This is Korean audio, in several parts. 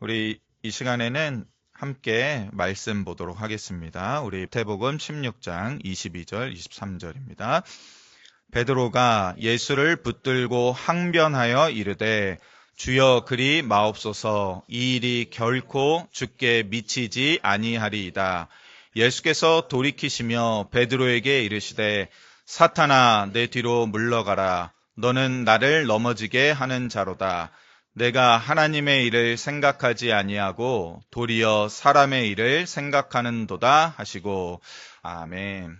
우리 이 시간에는 함께 말씀 보도록 하겠습니다. 우리 마태복음 16장 22절, 23절입니다. 베드로가 예수를 붙들고 항변하여 이르되 주여 그리 마옵소서, 이 일이 결코 주께 미치지 아니하리이다. 예수께서 돌이키시며 베드로에게 이르시되 사탄아 내 뒤로 물러가라. 너는 나를 넘어지게 하는 자로다. 내가 하나님의 일을 생각하지 아니하고 도리어 사람의 일을 생각하는도다 하시고. 아멘.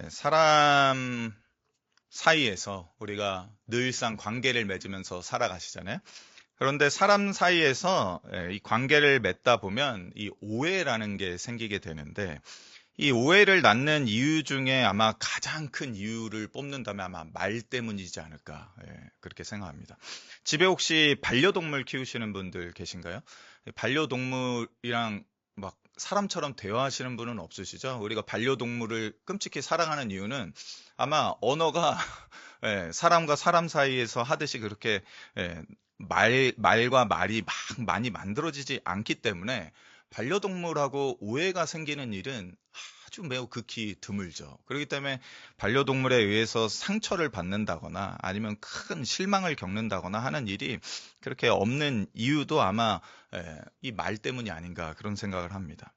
사람 사이에서 우리가 늘상 관계를 맺으면서 살아가시잖아요. 그런데 사람 사이에서 이 관계를 맺다 보면 이 오해라는 게 생기게 되는데, 이 오해를 낳는 이유 중에 아마 가장 큰 이유를 뽑는다면 아마 말 때문이지 않을까, 그렇게 생각합니다. 집에 혹시 반려동물 키우시는 분들 계신가요? 반려동물이랑 막 사람처럼 대화하시는 분은 없으시죠? 우리가 반려동물을 끔찍히 사랑하는 이유는 아마 언어가 사람과 사람 사이에서 하듯이 그렇게 말과 말이 막 많이 만들어지지 않기 때문에 반려동물하고 오해가 생기는 일은 아주 매우 극히 드물죠. 그렇기 때문에 반려동물에 의해서 상처를 받는다거나 아니면 큰 실망을 겪는다거나 하는 일이 그렇게 없는 이유도 아마 이 말 때문이 아닌가, 그런 생각을 합니다.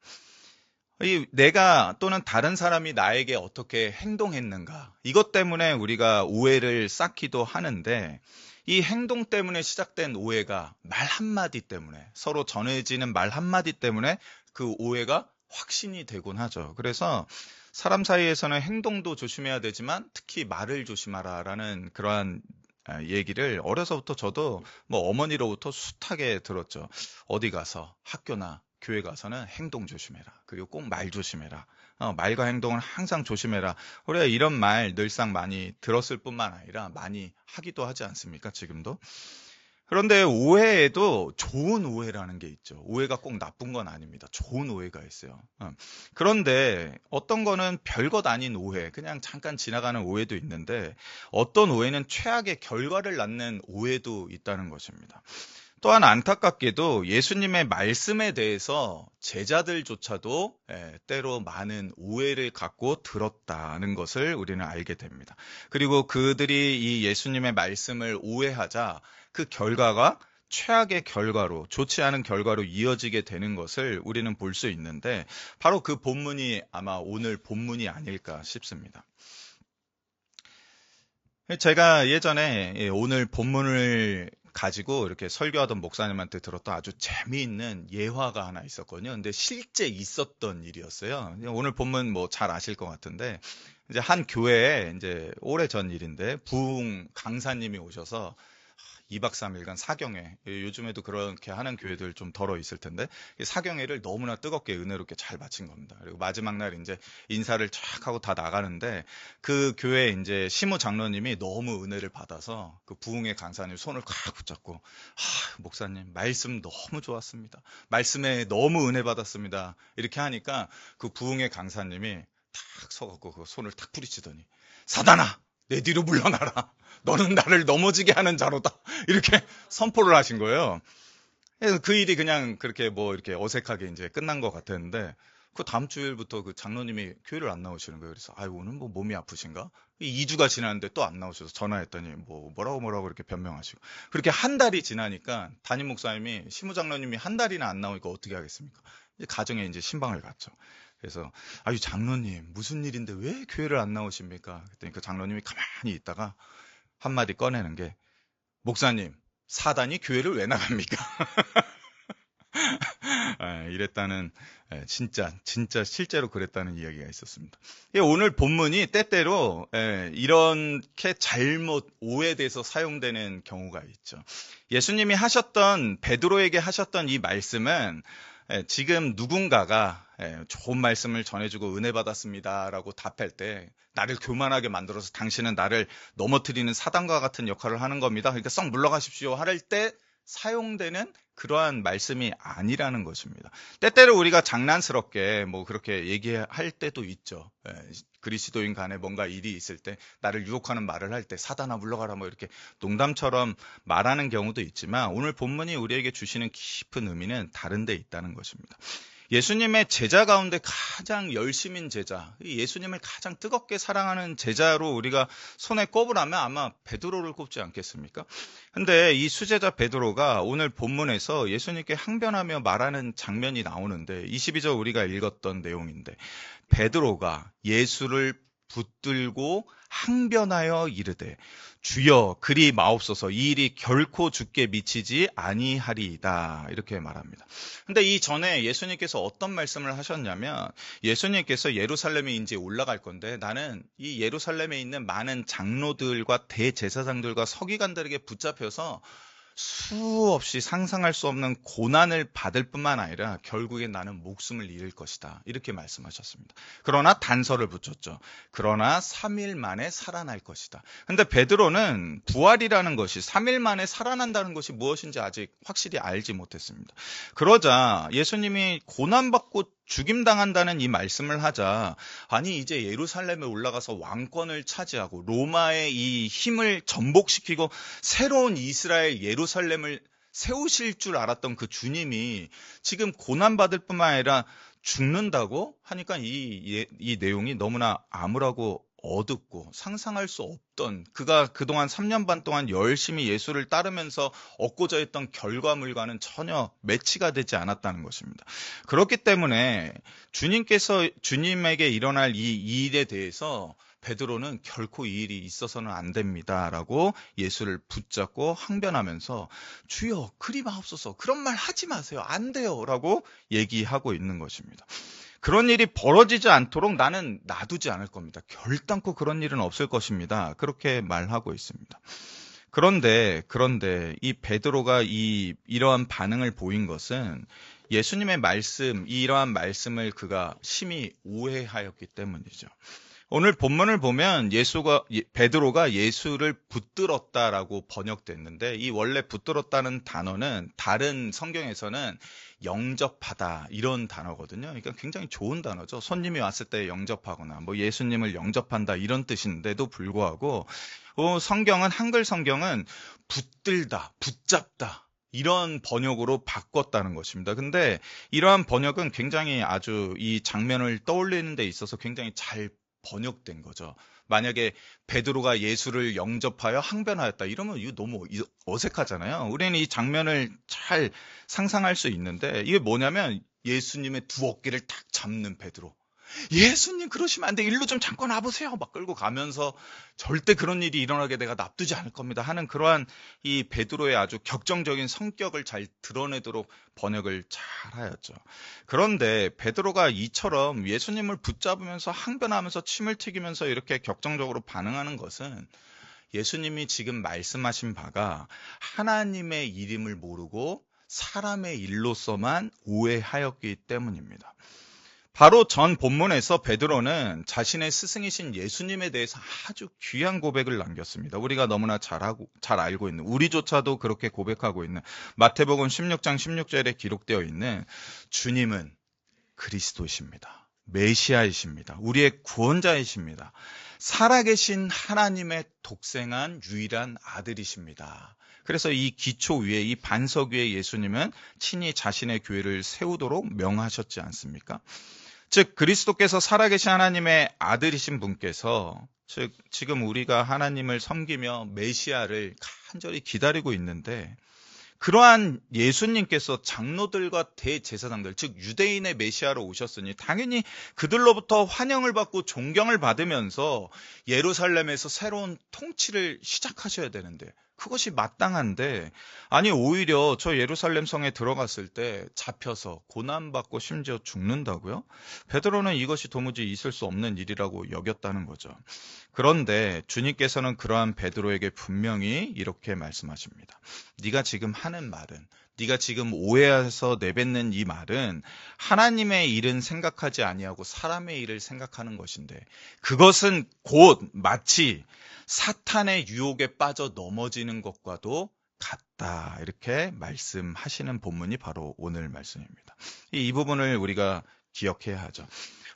이 내가 또는 다른 사람이 나에게 어떻게 행동했는가, 이것 때문에 우리가 오해를 쌓기도 하는데, 이 행동 때문에 시작된 오해가 말 한마디 때문에, 서로 전해지는 말 한마디 때문에 그 오해가 확신이 되곤 하죠. 그래서 사람 사이에서는 행동도 조심해야 되지만 특히 말을 조심하라라는 그러한 얘기를 어려서부터 저도 어머니로부터 숱하게 들었죠. 어디 가서, 학교나 교회 가서는 행동 조심해라. 그리고 꼭 말 조심해라. 말과 행동을 항상 조심해라. 우리가 이런 말 늘상 많이 들었을 뿐만 아니라 많이 하기도 하지 않습니까? 지금도. 그런데 오해에도 좋은 오해라는 게 있죠. 오해가 꼭 나쁜 건 아닙니다. 좋은 오해가 있어요. 그런데 어떤 거는 별것 아닌 오해, 그냥 잠깐 지나가는 오해도 있는데, 어떤 오해는 최악의 결과를 낳는 오해도 있다는 것입니다. 또한 안타깝게도 예수님의 말씀에 대해서 제자들조차도 때로 많은 오해를 갖고 들었다는 것을 우리는 알게 됩니다. 그리고 그들이 이 예수님의 말씀을 오해하자 그 결과가 최악의 결과로, 좋지 않은 결과로 이어지게 되는 것을 우리는 볼 수 있는데, 바로 그 본문이 아마 오늘 본문이 아닐까 싶습니다. 제가 예전에 오늘 본문을 가지고 이렇게 설교하던 목사님한테 들었던 아주 재미있는 예화가 하나 있었거든요. 근데 실제 있었던 일이었어요. 오늘 본문 잘 아실 것 같은데, 이제 한 교회에 이제 오래전 일인데 부흥 강사님이 오셔서 2박 3일간 사경회, 요즘에도 그렇게 하는 교회들 좀 덜어 있을 텐데, 사경회를 너무나 뜨겁게 은혜롭게 잘 마친 겁니다. 그리고 마지막 날 이제 인사를 쫙 하고 다 나가는데, 그 교회 이제 시무 장로님이 너무 은혜를 받아서 그 부흥회 강사님 손을 꽉 붙잡고, 목사님 말씀 너무 좋았습니다. 말씀에 너무 은혜 받았습니다. 이렇게 하니까 그 부흥회 강사님이 탁 서갖고 그 손을 탁 부리치더니, 사단아, 내 뒤로 물러나라. 너는 나를 넘어지게 하는 자로다. 이렇게 선포를 하신 거예요. 그래서 그 일이 그냥 그렇게 이렇게 어색하게 이제 끝난 것 같았는데, 그 다음 주일부터 그 장로님이 교회를 안 나오시는 거예요. 그래서 오늘 몸이 아프신가? 2주가 지났는데 또 안 나오셔서 전화했더니 뭐라고 이렇게 변명하시고, 그렇게 한 달이 지나니까 담임 목사님이, 시무 장로님이 한 달이나 안 나오니까 어떻게 하겠습니까? 이제 가정에 이제 신방을 갔죠. 그래서 장로님 무슨 일인데 왜 교회를 안 나오십니까? 그랬더니 그 장로님이 가만히 있다가 한마디 꺼내는 게, 목사님, 사단이 교회를 왜 나갑니까? 이랬다는, 진짜 실제로 그랬다는 이야기가 있었습니다. 오늘 본문이 때때로 이렇게 잘못 오해돼서 사용되는 경우가 있죠. 예수님이 베드로에게 하셨던 이 말씀은 지금 누군가가 좋은 말씀을 전해주고 은혜 받았습니다라고 답할 때, 나를 교만하게 만들어서 당신은 나를 넘어뜨리는 사단과 같은 역할을 하는 겁니다. 그러니까 썩 물러가십시오 할 때 사용되는 그러한 말씀이 아니라는 것입니다. 때때로 우리가 장난스럽게 뭐 그렇게 얘기할 때도 있죠. 그리스도인 간에 뭔가 일이 있을 때 나를 유혹하는 말을 할 때 사단아 물러가라 뭐 이렇게 농담처럼 말하는 경우도 있지만 오늘 본문이 우리에게 주시는 깊은 의미는 다른 데 있다는 것입니다. 예수님의 제자 가운데 가장 열심인 제자, 예수님을 가장 뜨겁게 사랑하는 제자로 우리가 손에 꼽으라면 아마 베드로를 꼽지 않겠습니까? 근데 이 수제자 베드로가 오늘 본문에서 예수님께 항변하며 말하는 장면이 나오는데 22절 우리가 읽었던 내용인데 베드로가 예수를 붙들고 항변하여 이르되 주여 그리 마옵소서 이 일이 결코 주께 미치지 아니하리이다 이렇게 말합니다. 근데 이 전에 예수님께서 어떤 말씀을 하셨냐면 예수님께서 예루살렘에 이제 올라갈 건데 나는 이 예루살렘에 있는 많은 장로들과 대제사장들과 서기관들에게 붙잡혀서 수없이 상상할 수 없는 고난을 받을 뿐만 아니라 결국엔 나는 목숨을 잃을 것이다. 이렇게 말씀하셨습니다. 그러나 단서를 붙였죠. 그러나 3일 만에 살아날 것이다. 근데 베드로는 부활이라는 것이 3일 만에 살아난다는 것이 무엇인지 아직 확실히 알지 못했습니다. 그러자 예수님이 고난받고 죽임당한다는 이 말씀을 하자 아니 이제 예루살렘에 올라가서 왕권을 차지하고 로마의 이 힘을 전복시키고 새로운 이스라엘 예루살렘을 세우실 줄 알았던 그 주님이 지금 고난받을 뿐만 아니라 죽는다고 하니까 이 내용이 너무나 암울하고 어둡고 상상할 수 없던 그가 그동안 3년 반 동안 열심히 예수를 따르면서 얻고자 했던 결과물과는 전혀 매치가 되지 않았다는 것입니다. 그렇기 때문에 주님에게 일어날 이 일에 대해서 베드로는 결코 이 일이 있어서는 안 됩니다라고 예수를 붙잡고 항변하면서 주여 그리 마옵소서 그런 말 하지 마세요 안 돼요라고 얘기하고 있는 것입니다. 그런 일이 벌어지지 않도록 나는 놔두지 않을 겁니다. 결단코 그런 일은 없을 것입니다. 그렇게 말하고 있습니다. 그런데 이 베드로가 이러한 반응을 보인 것은 예수님의 말씀, 이러한 말씀을 그가 심히 오해하였기 때문이죠. 오늘 본문을 보면 베드로가 예수를 붙들었다라고 번역됐는데 이 원래 붙들었다는 단어는 다른 성경에서는 영접하다 이런 단어거든요. 그러니까 굉장히 좋은 단어죠. 손님이 왔을 때 영접하거나 뭐 예수님을 영접한다 이런 뜻인데도 불구하고 한글 성경은 붙들다, 붙잡다 이런 번역으로 바꿨다는 것입니다. 근데 이러한 번역은 굉장히 아주 이 장면을 떠올리는 데 있어서 굉장히 잘 번역된 거죠. 만약에 베드로가 예수를 영접하여 항변하였다 이러면 이거 너무 어색하잖아요. 우리는 이 장면을 잘 상상할 수 있는데 이게 뭐냐면 예수님의 두 어깨를 탁 잡는 베드로. 예수님 그러시면 안 돼. 일로 좀 잠깐 와보세요. 막 끌고 가면서 절대 그런 일이 일어나게 내가 놔두지 않을 겁니다. 하는 그러한 이 베드로의 아주 격정적인 성격을 잘 드러내도록 번역을 잘 하였죠. 그런데 베드로가 이처럼 예수님을 붙잡으면서 항변하면서 침을 튀기면서 이렇게 격정적으로 반응하는 것은 예수님이 지금 말씀하신 바가 하나님의 이름을 모르고 사람의 일로서만 오해하였기 때문입니다. 바로 전 본문에서 베드로는 자신의 스승이신 예수님에 대해서 아주 귀한 고백을 남겼습니다. 우리가 너무나 잘 알고 있는, 우리조차도 그렇게 고백하고 있는 마태복음 16장 16절에 기록되어 있는 주님은 그리스도이십니다. 메시아이십니다. 우리의 구원자이십니다. 살아계신 하나님의 독생한 유일한 아들이십니다. 그래서 이 기초 위에, 이 반석 위에 예수님은 친히 자신의 교회를 세우도록 명하셨지 않습니까? 즉 그리스도께서 살아계신 하나님의 아들이신 분께서 즉 지금 우리가 하나님을 섬기며 메시아를 간절히 기다리고 있는데 그러한 예수님께서 장로들과 대제사장들 즉 유대인의 메시아로 오셨으니 당연히 그들로부터 환영을 받고 존경을 받으면서 예루살렘에서 새로운 통치를 시작하셔야 되는데 그것이 마땅한데 아니 오히려 저 예루살렘 성에 들어갔을 때 잡혀서 고난받고 심지어 죽는다고요? 베드로는 이것이 도무지 있을 수 없는 일이라고 여겼다는 거죠. 그런데 주님께서는 그러한 베드로에게 분명히 이렇게 말씀하십니다. 네가 지금 하는 말은 네가 지금 오해해서 내뱉는 이 말은 하나님의 일은 생각하지 아니하고 사람의 일을 생각하는 것인데 그것은 곧 마치 사탄의 유혹에 빠져 넘어지는 것과도 같다. 이렇게 말씀하시는 본문이 바로 오늘 말씀입니다. 이 부분을 우리가 기억해야 하죠.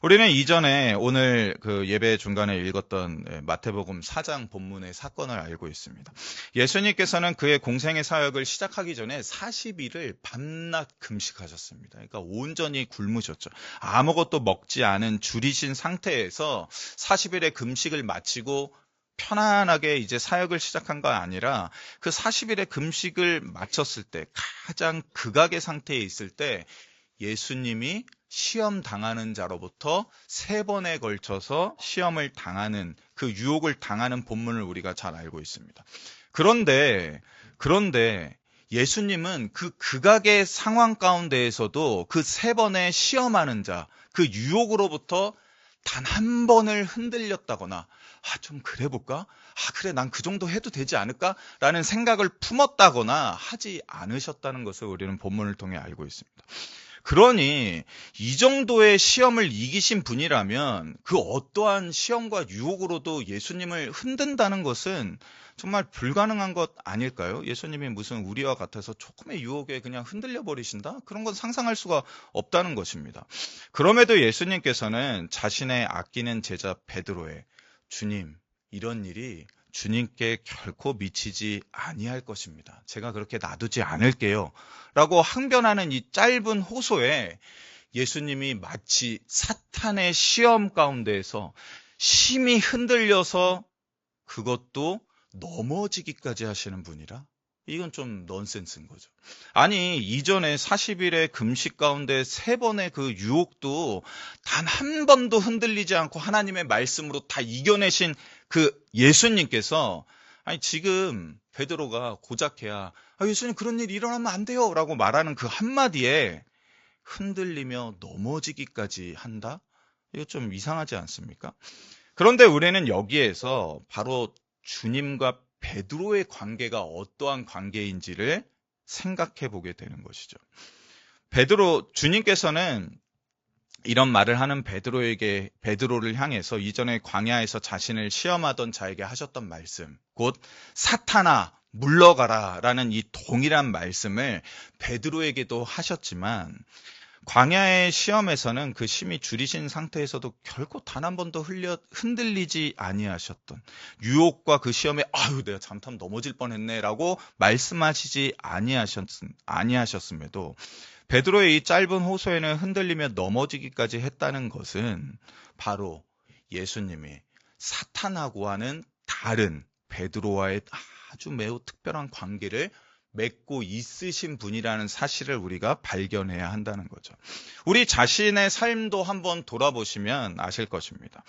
우리는 이전에 오늘 그 예배 중간에 읽었던 마태복음 4장 본문의 사건을 알고 있습니다. 예수님께서는 그의 공생의 사역을 시작하기 전에 40일을 밤낮 금식하셨습니다. 그러니까 온전히 굶으셨죠. 아무것도 먹지 않은 줄이신 상태에서 40일의 금식을 마치고 편안하게 이제 사역을 시작한 거 아니라 그 40일의 금식을 마쳤을 때 가장 극악의 상태에 있을 때 예수님이 시험 당하는 자로부터 3번에 걸쳐서 시험을 당하는 그 유혹을 당하는 본문을 우리가 잘 알고 있습니다. 그런데 예수님은 그 극악의 상황 가운데에서도 그 3번의 시험하는 자, 그 유혹으로부터 단 한 번을 흔들렸다거나 좀 그래 볼까? 그래 난 그 정도 해도 되지 않을까? 라는 생각을 품었다거나 하지 않으셨다는 것을 우리는 본문을 통해 알고 있습니다. 그러니 이 정도의 시험을 이기신 분이라면 그 어떠한 시험과 유혹으로도 예수님을 흔든다는 것은 정말 불가능한 것 아닐까요? 예수님이 무슨 우리와 같아서 조금의 유혹에 그냥 흔들려 버리신다? 그런 건 상상할 수가 없다는 것입니다. 그럼에도 예수님께서는 자신의 아끼는 제자 베드로의 주님, 이런 일이 주님께 결코 미치지 아니할 것입니다. 제가 그렇게 놔두지 않을게요. 라고 항변하는 이 짧은 호소에 예수님이 마치 사탄의 시험 가운데에서 심히 흔들려서 그것도 넘어지기까지 하시는 분이라 이건 좀 넌센스인 거죠. 아니 이전에 40일의 금식 가운데 3번의 그 유혹도 단 한 번도 흔들리지 않고 하나님의 말씀으로 다 이겨내신 그 예수님께서 아니 지금 베드로가 고작해야 예수님 그런 일이 일어나면 안 돼요 라고 말하는 그 한마디에 흔들리며 넘어지기까지 한다? 이거 좀 이상하지 않습니까? 그런데 우리는 여기에서 바로 주님과 베드로의 관계가 어떠한 관계인지를 생각해 보게 되는 것이죠. 주님께서는 이런 말을 하는 베드로를 향해서 이전에 광야에서 자신을 시험하던 자에게 하셨던 말씀, 곧 사탄아 물러가라 라는 이 동일한 말씀을 베드로에게도 하셨지만 광야의 시험에서는 그 심히 줄이신 상태에서도 결코 단 한 번도 흔들리지 아니하셨던 유혹과 그 시험에 내가 잘못하면 넘어질 뻔했네 라고 말씀하시지 아니하셨음에도 베드로의 이 짧은 호소에는 흔들리며 넘어지기까지 했다는 것은 바로 예수님이 사탄하고와는 다른 베드로와의 아주 매우 특별한 관계를 맺고 있으신 분이라는 사실을 우리가 발견해야 한다는 거죠. 우리 자신의 삶도 한번 돌아보시면 아실 것입니다.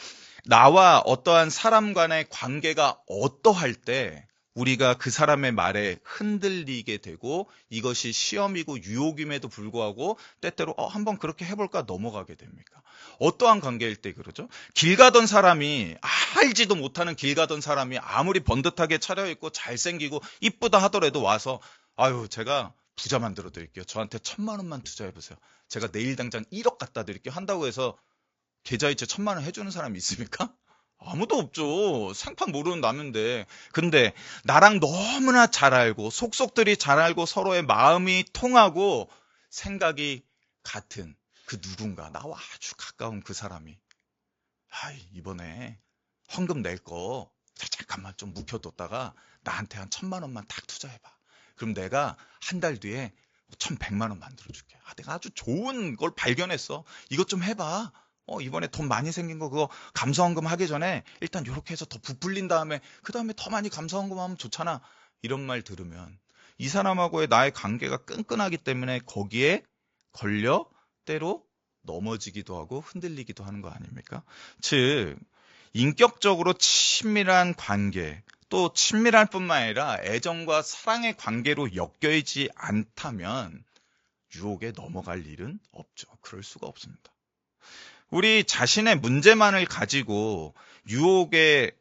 나와 어떠한 사람 간의 관계가 어떠할 때 우리가 그 사람의 말에 흔들리게 되고 이것이 시험이고 유혹임에도 불구하고 때때로 한번 그렇게 해볼까 넘어가게 됩니까? 어떠한 관계일 때 그러죠? 길 가던 사람이 알지도 못하는 길 가던 사람이 아무리 번듯하게 차려입고 잘생기고 이쁘다 하더라도 와서 제가 부자 만들어 드릴게요. 저한테 1,000만 원만 투자해 보세요. 제가 내일 당장 1억 갖다 드릴게요. 한다고 해서 계좌이체 1,000만 원 해주는 사람이 있습니까? 아무도 없죠. 생판 모르는 남인데. 근데 나랑 너무나 잘 알고 속속들이 잘 알고 서로의 마음이 통하고 생각이 같은 그 누군가, 나와 아주 가까운 그 사람이 이번에 헌금 낼 거 잠깐만 좀 묵혀뒀다가 나한테 한 1,000만 원만 딱 투자해봐. 그럼 내가 한 달 뒤에 1,100만 원 만들어줄게. 내가 아주 좋은 걸 발견했어. 이것 좀 해봐. 이번에 돈 많이 생긴 거 그거 감사헌금 하기 전에 일단 이렇게 해서 더 부풀린 다음에 그 다음에 더 많이 감사헌금 하면 좋잖아. 이런 말 들으면 이 사람하고의 나의 관계가 끈끈하기 때문에 거기에 걸려 때로 넘어지기도 하고 흔들리기도 하는 거 아닙니까? 즉 인격적으로 친밀한 관계, 또 친밀할 뿐만 아니라 애정과 사랑의 관계로 엮여있지 않다면 유혹에 넘어갈 일은 없죠. 그럴 수가 없습니다. 우리 자신의 문제만을 가지고 유혹에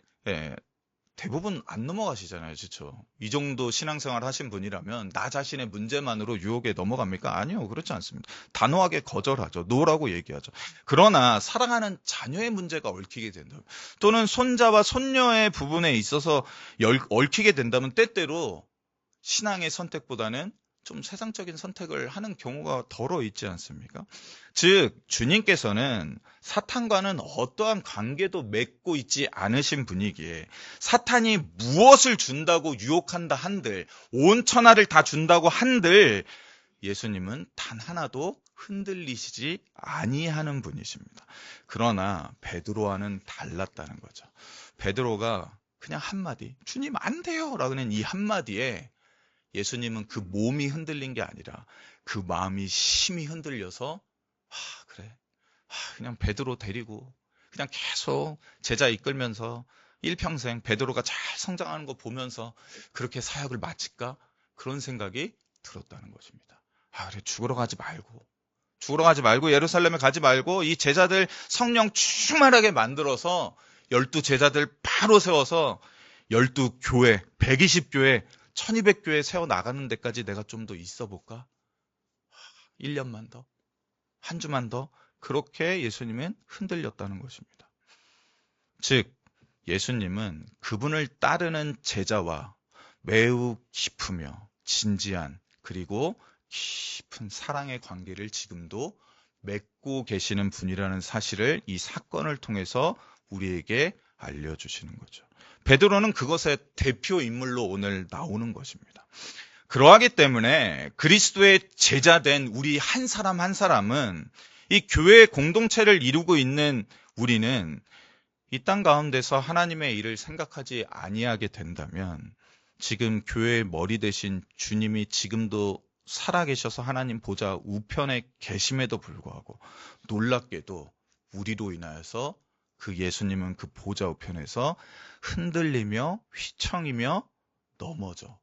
대부분 안 넘어가시잖아요. 그렇죠? 이 정도 신앙생활 하신 분이라면 나 자신의 문제만으로 유혹에 넘어갑니까? 아니요. 그렇지 않습니다. 단호하게 거절하죠. 노라고 얘기하죠. 그러나 사랑하는 자녀의 문제가 얽히게 된다면 또는 손자와 손녀의 부분에 있어서 얽히게 된다면 때때로 신앙의 선택보다는 좀 세상적인 선택을 하는 경우가 덜어 있지 않습니까? 즉, 주님께서는 사탄과는 어떠한 관계도 맺고 있지 않으신 분이기에 사탄이 무엇을 준다고 유혹한다 한들, 온 천하를 다 준다고 한들 예수님은 단 하나도 흔들리시지 아니하는 분이십니다. 그러나 베드로와는 달랐다는 거죠. 베드로가 그냥 한마디, 주님 안 돼요 라는 이 한마디에 예수님은 그 몸이 흔들린 게 아니라 그 마음이 심히 흔들려서 그래, 그냥 베드로 데리고 그냥 계속 제자 이끌면서 일평생 베드로가 잘 성장하는 거 보면서 그렇게 사역을 마칠까? 그런 생각이 들었다는 것입니다. 그래, 죽으러 가지 말고 예루살렘에 가지 말고 이 제자들 성령 충만하게 만들어서 12제자들 바로 세워서 12교회, 120교회, 1200교회 세워나가는 데까지 내가 좀 더 있어 볼까? 1년만 더, 한 주만 더. 그렇게 예수님은 흔들렸다는 것입니다. 즉, 예수님은 그분을 따르는 제자와 매우 깊으며 진지한 그리고 깊은 사랑의 관계를 지금도 맺고 계시는 분이라는 사실을 이 사건을 통해서 우리에게 알려주시는 거죠. 베드로는 그것의 대표 인물로 오늘 나오는 것입니다. 그러하기 때문에 그리스도의 제자된 우리 한 사람 한 사람은 이 교회의 공동체를 이루고 있는 우리는 이 땅 가운데서 하나님의 일을 생각하지 아니하게 된다면 지금 교회의 머리 대신 주님이 지금도 살아계셔서 하나님 보좌 우편에 계심에도 불구하고 놀랍게도 우리로 인하여서 그 예수님은 그 보좌 우편에서 흔들리며 휘청이며 넘어져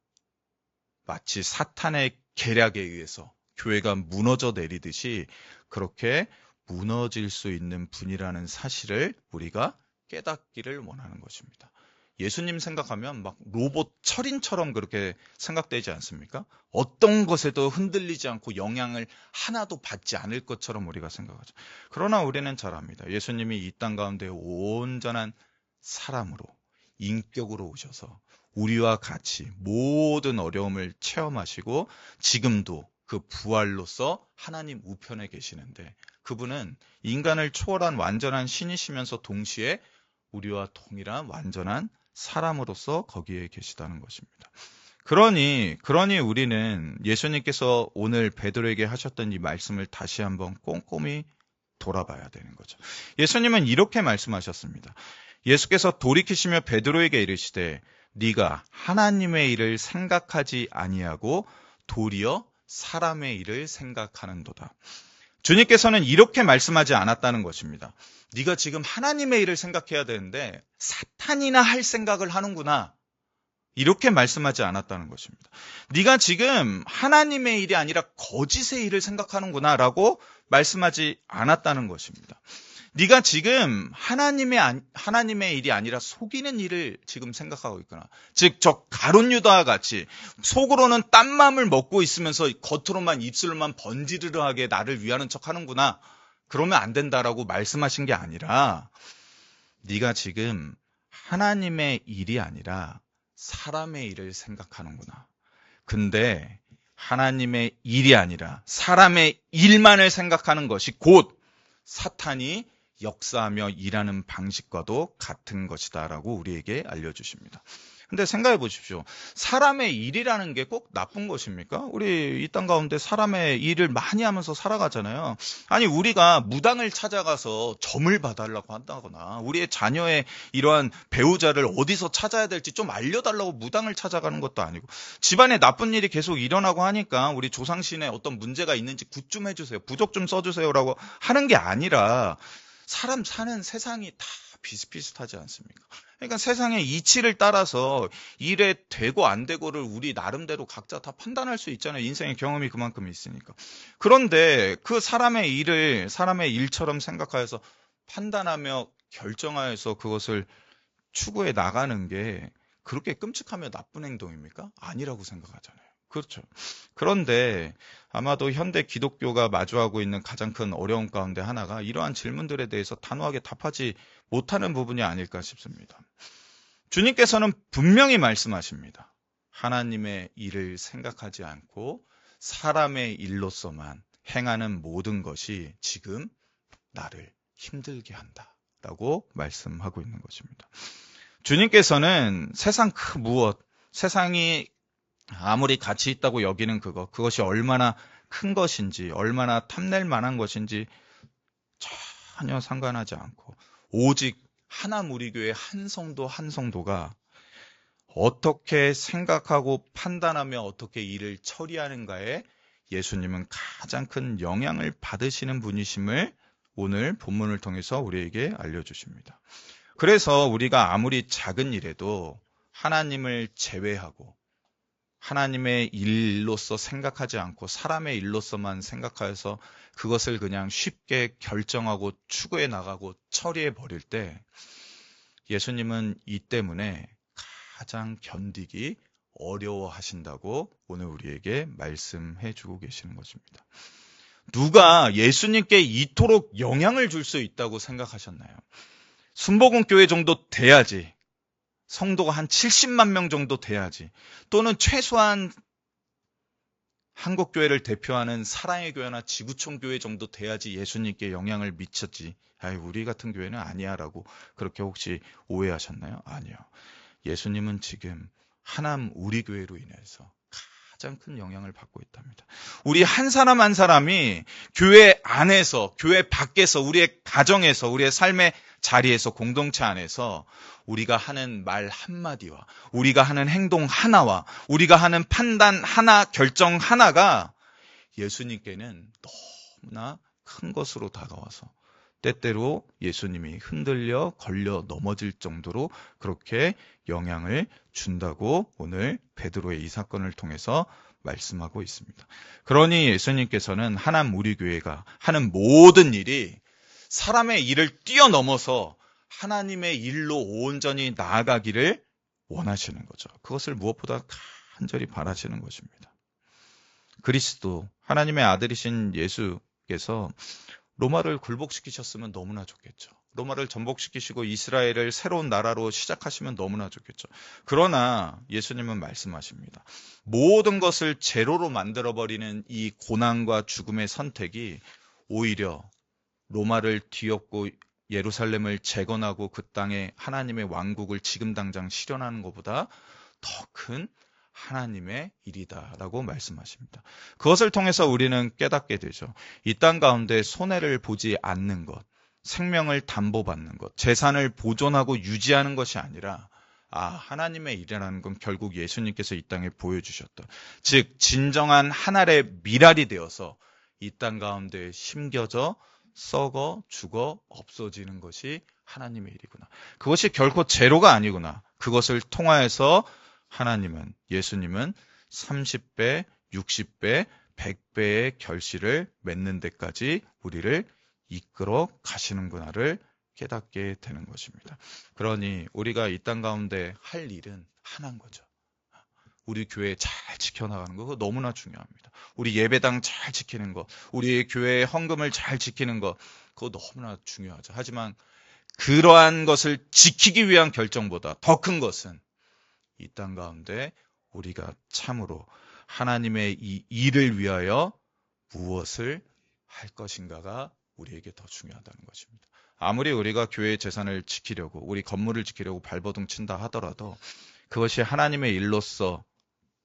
마치 사탄의 계략에 의해서 교회가 무너져 내리듯이 그렇게 무너질 수 있는 분이라는 사실을 우리가 깨닫기를 원하는 것입니다. 예수님 생각하면 막 로봇 철인처럼 그렇게 생각되지 않습니까? 어떤 것에도 흔들리지 않고 영향을 하나도 받지 않을 것처럼 우리가 생각하죠. 그러나 우리는 잘 압니다. 예수님이 이 땅 가운데 온전한 사람으로 인격으로 오셔서 우리와 같이 모든 어려움을 체험하시고 지금도 그 부활로서 하나님 우편에 계시는데 그분은 인간을 초월한 완전한 신이시면서 동시에 우리와 동일한 완전한 사람으로서 거기에 계시다는 것입니다. 그러니 우리는 예수님께서 오늘 베드로에게 하셨던 이 말씀을 다시 한번 꼼꼼히 돌아봐야 되는 거죠. 예수님은 이렇게 말씀하셨습니다. 예수께서 돌이키시며 베드로에게 이르시되 네가 하나님의 일을 생각하지 아니하고 도리어 사람의 일을 생각하는도다. 주님께서는 이렇게 말씀하지 않았다는 것입니다. 네가 지금 하나님의 일을 생각해야 되는데 사탄이나 할 생각을 하는구나. 이렇게 말씀하지 않았다는 것입니다. 네가 지금 하나님의 일이 아니라 거짓의 일을 생각하는구나 라고 말씀하지 않았다는 것입니다. 네가 지금 하나님의 일이 아니라 속이는 일을 지금 생각하고 있구나. 즉, 저 가룟 유다와 같이 속으로는 딴 맘을 먹고 있으면서 겉으로만 입술로만 번지르르하게 나를 위하는 척 하는구나. 그러면 안 된다라고 말씀하신 게 아니라 네가 지금 하나님의 일이 아니라 사람의 일을 생각하는구나. 근데 하나님의 일이 아니라 사람의 일만을 생각하는 것이 곧 사탄이 역사하며 일하는 방식과도 같은 것이다라고 우리에게 알려주십니다. 근데 생각해 보십시오. 사람의 일이라는 게 꼭 나쁜 것입니까? 우리 이 땅 가운데 사람의 일을 많이 하면서 살아가잖아요. 아니 우리가 무당을 찾아가서 점을 봐달라고 한다거나 우리의 자녀의 이러한 배우자를 어디서 찾아야 될지 좀 알려달라고 무당을 찾아가는 것도 아니고 집안에 나쁜 일이 계속 일어나고 하니까 우리 조상신에 어떤 문제가 있는지 굿 좀 해주세요. 부적 좀 써주세요라고 하는 게 아니라 사람 사는 세상이 다 비슷비슷하지 않습니까? 그러니까 세상의 이치를 따라서 일에 되고 안 되고를 우리 나름대로 각자 다 판단할 수 있잖아요. 인생의 경험이 그만큼 있으니까. 그런데 그 사람의 일을 사람의 일처럼 생각하여서 판단하며 결정하여서 그것을 추구해 나가는 게 그렇게 끔찍하며 나쁜 행동입니까? 아니라고 생각하잖아요. 그렇죠. 그런데 아마도 현대 기독교가 마주하고 있는 가장 큰 어려움 가운데 하나가 이러한 질문들에 대해서 단호하게 답하지 못하는 부분이 아닐까 싶습니다. 주님께서는 분명히 말씀하십니다. 하나님의 일을 생각하지 않고 사람의 일로서만 행하는 모든 것이 지금 나를 힘들게 한다라고 말씀하고 있는 것입니다. 주님께서는 세상 그 무엇, 세상이 아무리 가치 있다고 여기는 그것이 얼마나 큰 것인지, 얼마나 탐낼 만한 것인지 전혀 상관하지 않고 오직 하나 우리교회 한 성도 한 성도가 어떻게 생각하고 판단하며 어떻게 일을 처리하는가에 예수님은 가장 큰 영향을 받으시는 분이심을 오늘 본문을 통해서 우리에게 알려주십니다. 그래서 우리가 아무리 작은 일에도 하나님을 제외하고 하나님의 일로서 생각하지 않고 사람의 일로서만 생각하여서 그것을 그냥 쉽게 결정하고 추구해 나가고 처리해 버릴 때 예수님은 이 때문에 가장 견디기 어려워하신다고 오늘 우리에게 말씀해 주고 계시는 것입니다. 누가 예수님께 이토록 영향을 줄 수 있다고 생각하셨나요? 순복음교회 정도 돼야지, 성도가 한 70만 명 정도 돼야지, 또는 최소한 한국교회를 대표하는 사랑의 교회나 지구촌 교회 정도 돼야지 예수님께 영향을 미쳤지. 우리 같은 교회는 아니야 라고 그렇게 혹시 오해하셨나요? 아니요. 예수님은 지금 하남 우리 교회로 인해서 가장 큰 영향을 받고 있답니다. 우리 한 사람 한 사람이 교회 안에서, 교회 밖에서, 우리의 가정에서, 우리의 삶의 자리에서, 공동체 안에서 우리가 하는 말 한마디와 우리가 하는 행동 하나와 우리가 하는 판단 하나, 결정 하나가 예수님께는 너무나 큰 것으로 다가와서 때때로 예수님이 흔들려 걸려 넘어질 정도로 그렇게 영향을 준다고 오늘 베드로의 이 사건을 통해서 말씀하고 있습니다. 그러니 예수님께서는 하남 우리 교회가 하는 모든 일이 사람의 일을 뛰어넘어서 하나님의 일로 온전히 나아가기를 원하시는 거죠. 그것을 무엇보다 간절히 바라시는 것입니다. 그리스도, 하나님의 아들이신 예수께서 로마를 굴복시키셨으면 너무나 좋겠죠. 로마를 전복시키시고 이스라엘을 새로운 나라로 시작하시면 너무나 좋겠죠. 그러나 예수님은 말씀하십니다. 모든 것을 제로로 만들어버리는 이 고난과 죽음의 선택이 오히려 로마를 뒤엎고 예루살렘을 재건하고 그 땅에 하나님의 왕국을 지금 당장 실현하는 것보다 더 큰 하나님의 일이다라고 말씀하십니다. 그것을 통해서 우리는 깨닫게 되죠. 이 땅 가운데 손해를 보지 않는 것, 생명을 담보받는 것, 재산을 보존하고 유지하는 것이 아니라 하나님의 일이라는 건 결국 예수님께서 이 땅에 보여주셨다. 즉 진정한 하늘의 미랄이 되어서 이 땅 가운데 심겨져 썩어 죽어 없어지는 것이 하나님의 일이구나. 그것이 결코 제로가 아니구나. 그것을 통하여서 하나님은, 예수님은 30배, 60배, 100배의 결실을 맺는 데까지 우리를 이끌어 가시는구나를 깨닫게 되는 것입니다. 그러니 우리가 이 땅 가운데 할 일은 하나인 거죠. 우리 교회 잘 지켜나가는 거, 그거 너무나 중요합니다. 우리 예배당 잘 지키는 거, 우리 교회의 헌금을 잘 지키는 거, 그거 너무나 중요하죠. 하지만 그러한 것을 지키기 위한 결정보다 더 큰 것은 이 땅 가운데 우리가 참으로 하나님의 이 일을 위하여 무엇을 할 것인가가 우리에게 더 중요하다는 것입니다. 아무리 우리가 교회의 재산을 지키려고, 우리 건물을 지키려고 발버둥 친다 하더라도 그것이 하나님의 일로서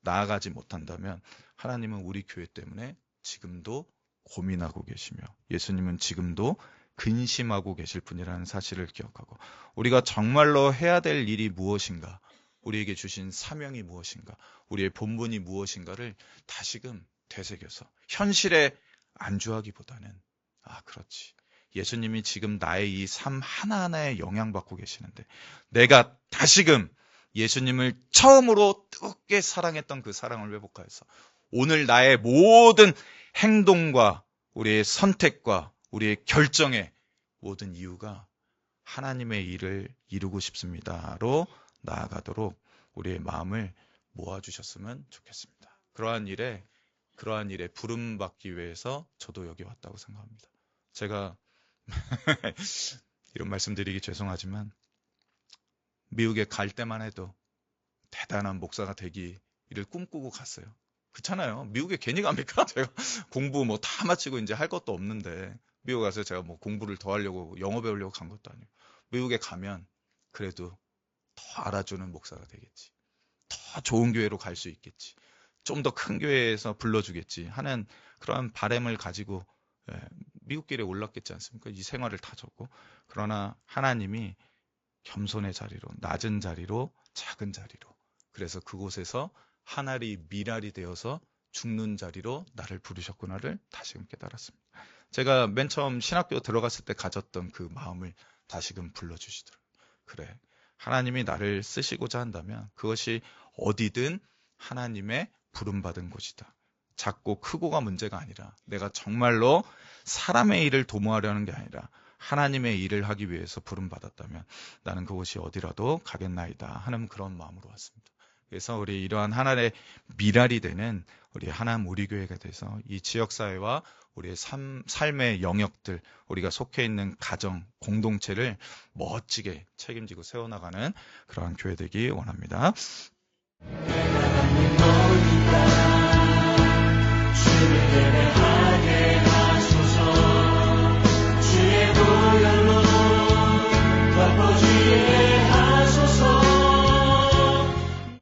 나아가지 못한다면 하나님은 우리 교회 때문에 지금도 고민하고 계시며 예수님은 지금도 근심하고 계실 분이라는 사실을 기억하고 우리가 정말로 해야 될 일이 무엇인가, 우리에게 주신 사명이 무엇인가, 우리의 본분이 무엇인가를 다시금 되새겨서 현실에 안주하기보다는 그렇지. 예수님이 지금 나의 이 삶 하나하나에 영향받고 계시는데 내가 다시금 예수님을 처음으로 뜨겁게 사랑했던 그 사랑을 회복하여서 오늘 나의 모든 행동과 우리의 선택과 우리의 결정의 모든 이유가 하나님의 일을 이루고 싶습니다로 나아가도록 우리의 마음을 모아주셨으면 좋겠습니다. 그러한 일에 부름받기 위해서 저도 여기 왔다고 생각합니다. 제가 이런 말씀드리기 죄송하지만 미국에 갈 때만 해도 대단한 목사가 되기 일을 꿈꾸고 갔어요. 그렇잖아요. 미국에 괜히 갑니까? 제가 공부 뭐 다 마치고 이제 할 것도 없는데 미국 가서 제가 뭐 공부를 더 하려고 영어 배우려고 간 것도 아니고 미국에 가면 그래도 더 알아주는 목사가 되겠지. 더 좋은 교회로 갈 수 있겠지. 좀 더 큰 교회에서 불러주겠지 하는 그런 바람을 가지고 미국 길에 올랐겠지 않습니까? 이 생활을 다 줬고 그러나 하나님이 겸손의 자리로 낮은 자리로 작은 자리로 그래서 그곳에서 한 알이 밀알이 되어서 죽는 자리로 나를 부르셨구나를 다시금 깨달았습니다. 제가 맨 처음 신학교 들어갔을 때 가졌던 그 마음을 다시금 불러주시더라고요. 그래, 하나님이 나를 쓰시고자 한다면 그것이 어디든 하나님의 부름받은 곳이다. 작고 크고가 문제가 아니라 내가 정말로 사람의 일을 도모하려는 게 아니라 하나님의 일을 하기 위해서 부름받았다면 나는 그곳이 어디라도 가겠나이다 하는 그런 마음으로 왔습니다. 그래서 우리 이러한 하나님의 미랄이 되는 우리 하나님 우리 교회가 돼서 이 지역사회와 우리의 삶의 영역들, 우리가 속해 있는 가정, 공동체를 멋지게 책임지고 세워나가는 그러한 교회 되기 원합니다. 주를 예배하게